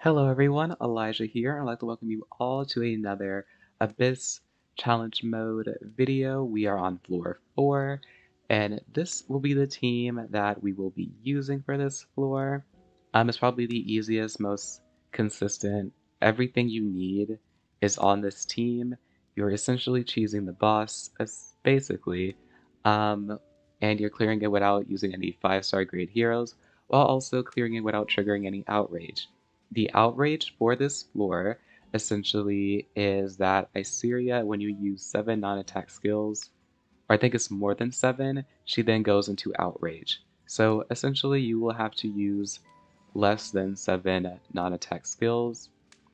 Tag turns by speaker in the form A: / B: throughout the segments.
A: Hello everyone, Elijah here. I'd like to welcome you all to another Abyss Challenge Mode video. We are on floor 4, and this will be the team that we will be using for this floor. It's probably the easiest, most consistent. Everything you need is on this team. You're essentially choosing the boss, basically, and you're clearing it without using any 5-star grade heroes, while also clearing it without triggering any outrage. The outrage for this floor essentially is that Iseria, when you use 7 non-attack skills, or I think it's more than 7, she then goes into outrage. So essentially you will have to use less than 7 non-attack skills.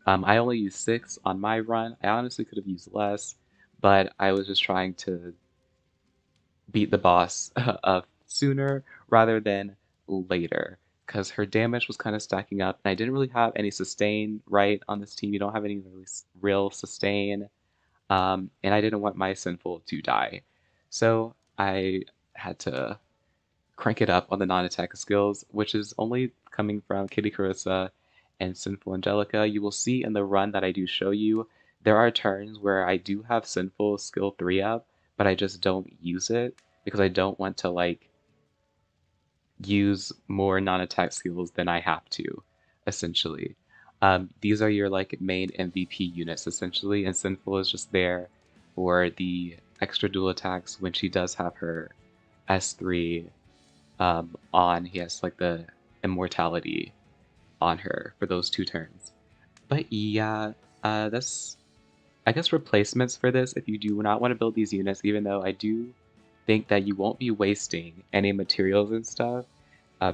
A: I only used 6 on my run. I honestly could have used less, but I was just trying to beat the boss sooner rather than later, because her damage was kind of stacking up, and I didn't really have any sustain right on this team. You don't have any really real sustain, and I didn't want my Sinful to die. So I had to crank it up on the non-attack skills, which is only coming from Kitty Carissa and Sinful Angelica. You will see in the run that I do show you, there are turns where I do have Sinful skill 3 up, but I just don't use it because I don't want to like use more non-attack skills than I have to, essentially. These are your like main MVP units essentially, and Sinful is just there for the extra dual attacks when she does have her S3 on. He has like the immortality on her for those 2 turns. But yeah, that's I guess replacements for this if you do not want to build these units, even though I do think that you won't be wasting any materials and stuff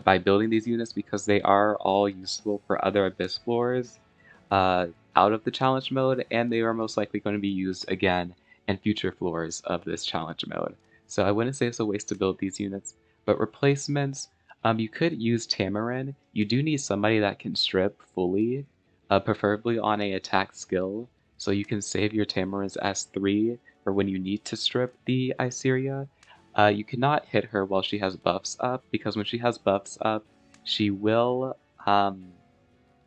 A: by building these units because they are all useful for other Abyss floors uh, out of the challenge mode, and they are most likely going to be used again in future floors of this challenge mode. So I wouldn't say it's a waste to build these units, but replacements, you could use Tamarin. You do need somebody that can strip fully, preferably on a attack skill, so you can save your Tamarin's S3 for when you need to strip the Iseria. You cannot hit her while she has buffs up, because when she has buffs up, she will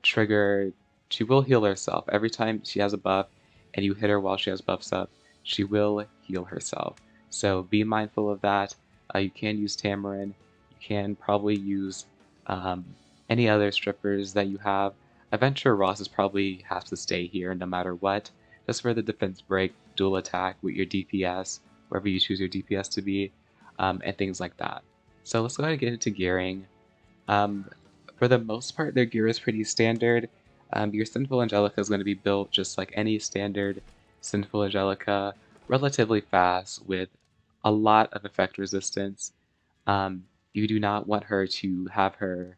A: trigger, she will heal herself. Every time she has a buff and you hit her while she has buffs up, she will heal herself. So be mindful of that. You can use Tamarin. You can probably use any other strippers that you have. Adventure Ross is probably has to stay here no matter what, just for the defense break, dual attack with your DPS, wherever you choose your DPS to be, and things like that. So let's go ahead and get into gearing. For the most part, their gear is pretty standard. Your Sinful Angelica is going to be built just like any standard Sinful Angelica, relatively fast with a lot of effect resistance. You do not want her to have her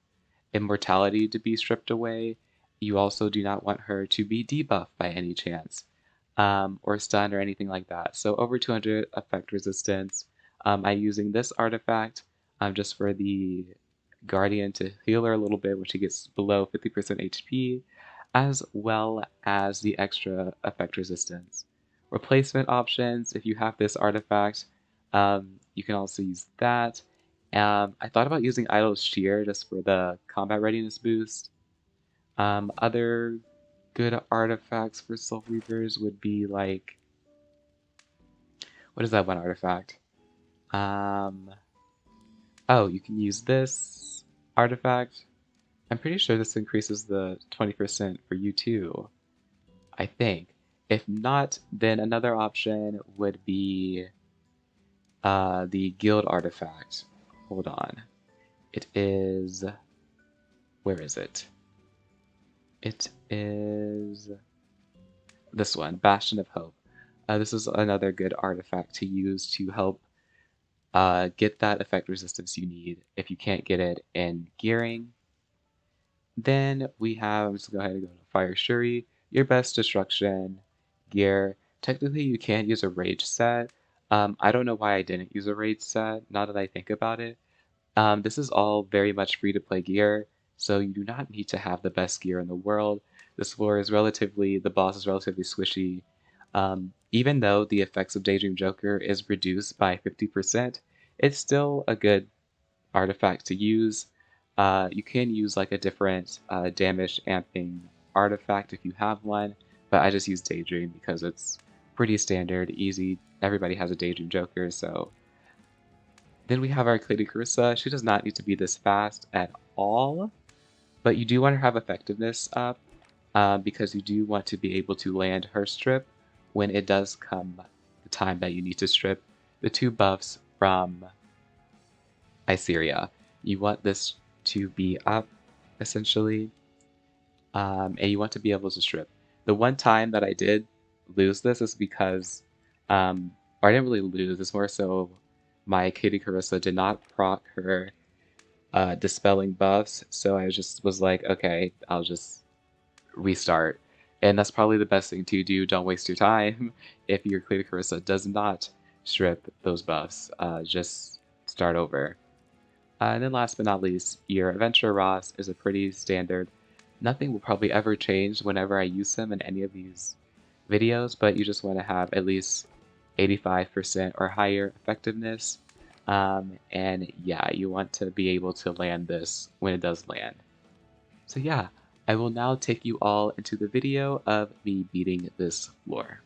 A: immortality to be stripped away. You also do not want her to be debuffed by any chance, or stunned or anything like that. So over 200 effect resistance. I'm using this artifact just for the Guardian to heal her a little bit when she gets below 50% HP, as well as the extra effect resistance. Replacement options, if you have this artifact, you can also use that. I thought about using Idol's Shear just for the combat readiness boost. Other good artifacts for Soul Reapers would be like, what is that one artifact? Oh, you can use this artifact. I'm pretty sure this increases the 20% for you too, I think. If not, then another option would be the guild artifact. Hold on. It is... where is it? It is this one, Bastion of Hope. This is another good artifact to use to help get that effect resistance you need if you can't get it in gearing. Then we have, I'm just going to go ahead and go to Fire Schuri, your best destruction gear. Technically, you can't use a rage set. I don't know why I didn't use a rage set, now that I think about it. This is all very much free-to-play gear, so you do not need to have the best gear in the world. This floor is relatively, the boss is relatively squishy. Even though the effects of Daydream Joker is reduced by 50%, it's still a good artifact to use. You can use like a different damage amping artifact if you have one, but I just use Daydream because it's pretty standard, easy. Everybody has a Daydream Joker, so. Then we have our Lady Carissa. She does not need to be this fast at all, but you do want to have effectiveness up because you do want to be able to land her strip when it does come the time that you need to strip the 2 buffs from Iseria. You want this to be up, essentially, and you want to be able to strip. The one time that I did lose this is because, or I didn't really lose, it's more so my Katie Carissa did not proc her dispelling buffs, so I just was like, okay, I'll just restart. And that's probably the best thing to do. Don't waste your time if your Katie Carissa does not strip those buffs. Just start over. And then last but not least, your Adventure Ross is a pretty standard. Nothing will probably ever change whenever I use them in any of these videos, but you just want to have at least 85% or higher effectiveness. And yeah, you want to be able to land this when it does land. So yeah, I will now take you all into the video of me beating this floor.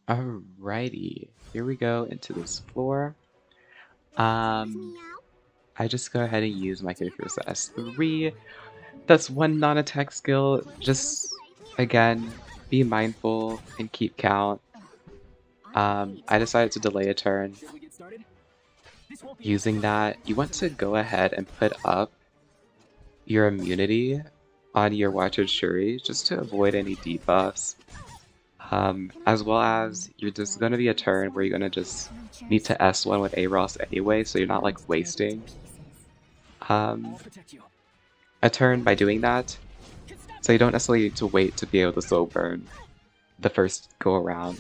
A: Alrighty, here we go into this floor. I just go ahead and use my character as S3. That's one non-attack skill. Just, again, be mindful and keep count. I decided to delay a turn. Using that, you want to go ahead and put up your immunity on your Watcher Schuri just to avoid any debuffs. As well as there's going to be a turn where you're going to just need to S1 with Aras anyway, so you're not like wasting a turn by doing that. So you don't necessarily need to wait to be able to slow burn the first go around.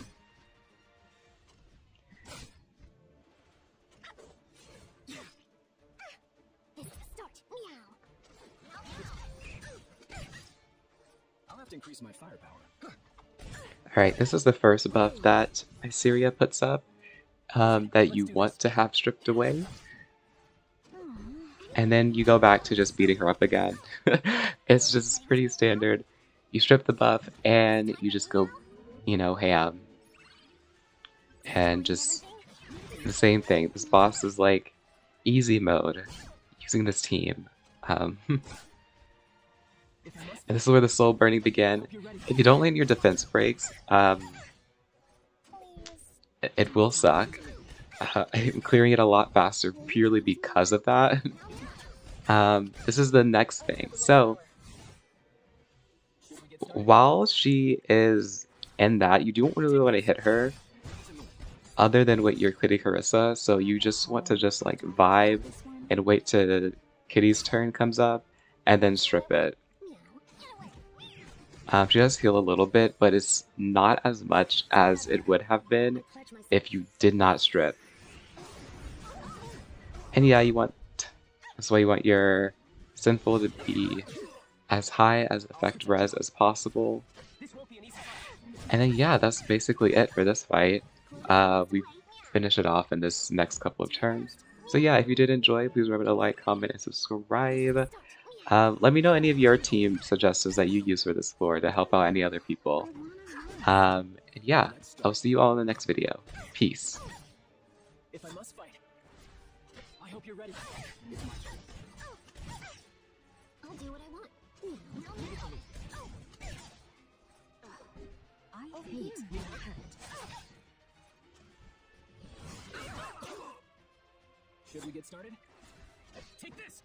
B: I'll have to increase my firepower.
A: Alright, this is the first buff that Iseria puts up that you want to have stripped away. And then you go back to just beating her up again. It's just pretty standard. You strip the buff and you just go, you know, ham. And just the same thing. This boss is like easy mode using this team. And this is where the soul burning began. If you don't land your defense breaks, it will suck. I'm clearing it a lot faster purely because of that. This is the next thing. So, while she is in that, you don't really want to hit her other than with your Kitty Carissa. So you just want to just like vibe and wait till Kitty's turn comes up and then strip it. She does heal a little bit, but it's not as much as it would have been if you did not strip. And yeah, that's why you want your Sinful to be as high as effect res as possible. And then yeah, that's basically it for this fight. We finish it off in this next couple of turns. So yeah, if you did enjoy, please remember to like, comment, and subscribe. Let me know any of your team suggestions that you use for this floor to help out any other people. And yeah, I'll see you all in the next video. Peace.
B: If I must fight, I hope you're ready.
C: I'll do what I want. I hate being hurt.
B: Should we get started? Take this!